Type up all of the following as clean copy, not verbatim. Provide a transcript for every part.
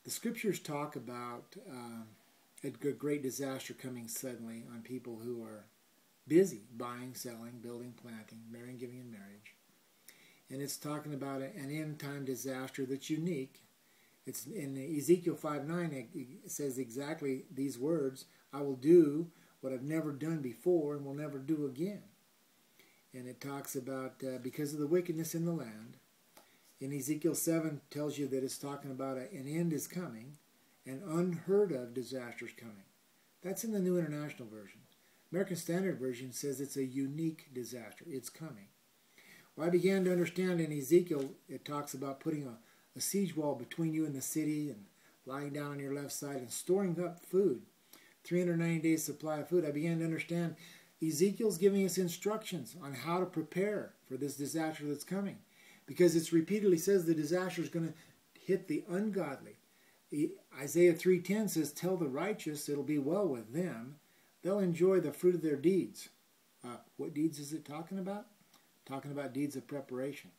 The scriptures talk about a great disaster coming suddenly on people who are busy buying, selling, building, planting, marrying, giving in marriage. And it's talking about an end-time disaster that's unique. It's in Ezekiel 5:9. It says exactly these words: "I will do what I've never done before and will never do again." And it talks about because of the wickedness in the land. In Ezekiel 7 tells you that it's talking about an end is coming, an unheard of disaster is coming. That's in the New International Version. American Standard Version says it's a unique disaster. It's coming. Well, I began to understand in Ezekiel, it talks about putting a siege wall between you and the city and lying down on your left side and storing up food, 390 days supply of food. I began to understand Ezekiel's giving us instructions on how to prepare for this disaster that's coming, because it's repeatedly says the disaster is going to hit the ungodly. Isaiah 3:10 says, "Tell the righteous it'll be well with them. They'll enjoy the fruit of their deeds." What deeds is it talking about? Talking about deeds of preparation.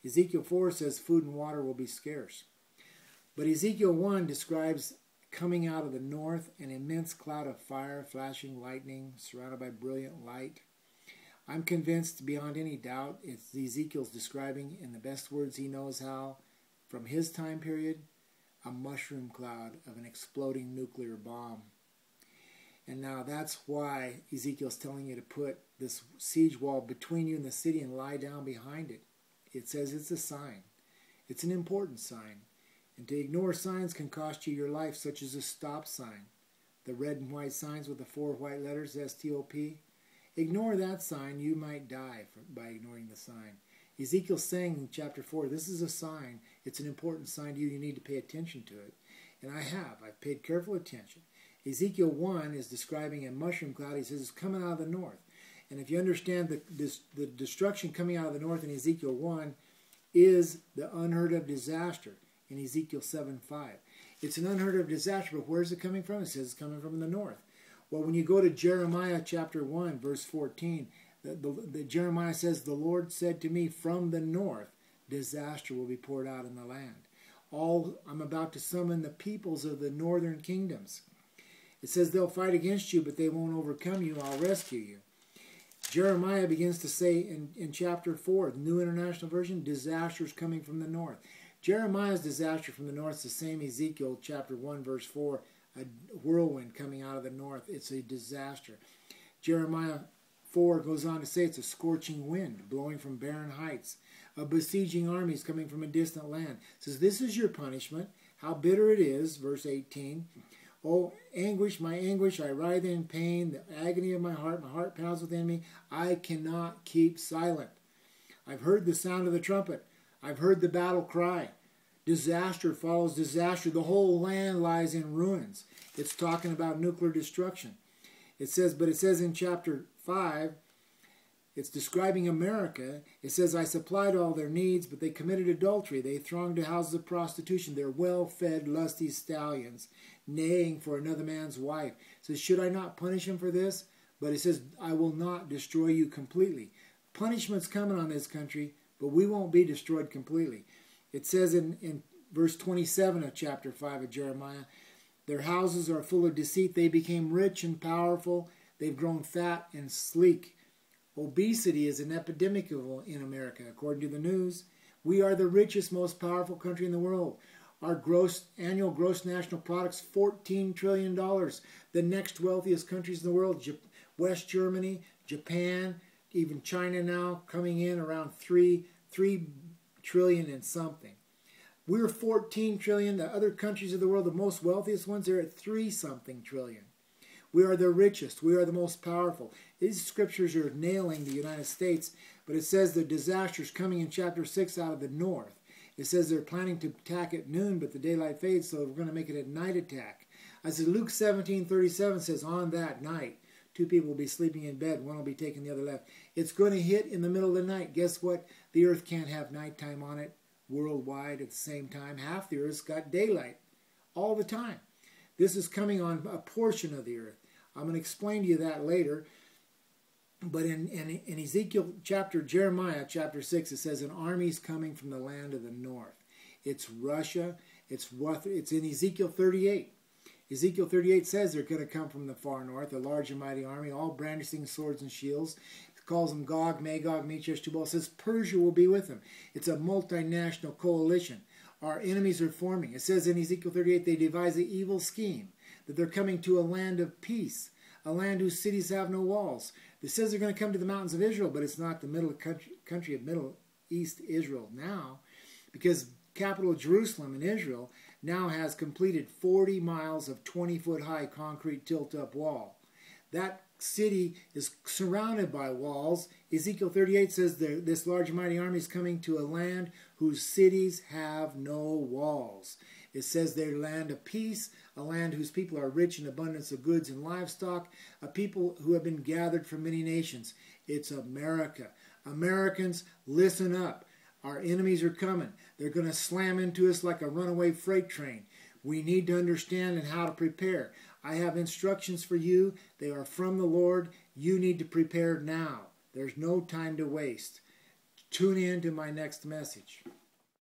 Ezekiel 4 says food and water will be scarce. But Ezekiel 1 describes coming out of the north an immense cloud of fire, flashing lightning, surrounded by brilliant light. I'm convinced beyond any doubt it's Ezekiel's describing, in the best words he knows how, from his time period, a mushroom cloud of an exploding nuclear bomb. And now that's why Ezekiel's telling you to put this siege wall between you and the city and lie down behind it. It says it's a sign. It's an important sign. And to ignore signs can cost you your life, such as a stop sign. The red and white signs with the 4 white letters, STOP. Ignore that sign, you might die by ignoring the sign. Ezekiel's saying in chapter 4, this is a sign. It's an important sign to you. You need to pay attention to it. And I've paid careful attention. Ezekiel 1 is describing a mushroom cloud. He says it's coming out of the north. And if you understand the destruction coming out of the north in Ezekiel 1 is the unheard of disaster in Ezekiel 7:5. It's an unheard of disaster, but where's it coming from? It says it's coming from the north. Well, when you go to Jeremiah chapter 1, verse 14, Jeremiah says, "The Lord said to me, from the north, disaster will be poured out in the land. I'm about to summon the peoples of the northern kingdoms." It says they'll fight against you, but they won't overcome you. I'll rescue you. Jeremiah begins to say in chapter 4, the New International Version, disasters coming from the north. Jeremiah's disaster from the north is the same Ezekiel chapter 1, verse 4, a whirlwind coming out of the north. It's a disaster. Jeremiah 4 goes on to say it's a scorching wind blowing from barren heights. A besieging army is coming from a distant land. It says, this is your punishment. How bitter it is, verse 18. "Oh, anguish, my anguish, I writhe in pain, the agony of my heart pounds within me. I cannot keep silent. I've heard the sound of the trumpet. I've heard the battle cry. Disaster follows disaster. The whole land lies in ruins." It's talking about nuclear destruction. It says in chapter 5, it's describing America. It says, "I supplied all their needs, but they committed adultery. They thronged to houses of prostitution. They're well-fed, lusty stallions, neighing for another man's wife." It says, should I not punish him for this? But it says, I will not destroy you completely. Punishment's coming on this country, but we won't be destroyed completely. It says in verse 27 of chapter 5 of Jeremiah, "Their houses are full of deceit. They became rich and powerful. They've grown fat and sleek." Obesity is an epidemic in America, according to the news. We are the richest, most powerful country in the world. Our annual gross national product's $14 trillion. The next wealthiest countries in the world, West Germany, Japan, even China now, coming in around 3 trillion and something. We're 14 trillion. The other countries of the world, the most wealthiest ones, they're at 3-something trillion. We are the richest. We are the most powerful. These scriptures are nailing the United States, but it says the disaster is coming in chapter 6 out of the north. It says they're planning to attack at noon, but the daylight fades, so we're going to make it a night attack. I said Luke 17:37 says, on that night, 2 people will be sleeping in bed, one will be taking the other left. It's going to hit in the middle of the night. Guess what? The earth can't have nighttime on it worldwide at the same time. Half the earth's got daylight all the time. This is coming on a portion of the earth. I'm going to explain to you that later. But in Jeremiah chapter 6, it says an army's coming from the land of the north. It's Russia It's in Ezekiel 38. Ezekiel 38 says they're going to come from the far north, a large and mighty army, all brandishing swords and shields. It calls them Gog, Magog, Meshech, Tubal. It says Persia will be with them. It's a multinational coalition. Our enemies are forming. It says in Ezekiel 38 they devise an evil scheme, that they're coming to a land of peace, a land whose cities have no walls. It says they're going to come to the mountains of Israel, but it's not the middle country of Middle East Israel now, because capital Jerusalem in Israel now has completed 40 miles of 20-foot high concrete tilt-up wall. That city is surrounded by walls. Ezekiel 38 says this large and mighty army is coming to a land whose cities have no walls. It says they're a land of peace, a land whose people are rich in abundance of goods and livestock, a people who have been gathered from many nations. It's America. Americans, listen up. Our enemies are coming. They're going to slam into us like a runaway freight train. We need to understand and how to prepare. I have instructions for you. They are from the Lord. You need to prepare now. There's no time to waste. Tune in to my next message.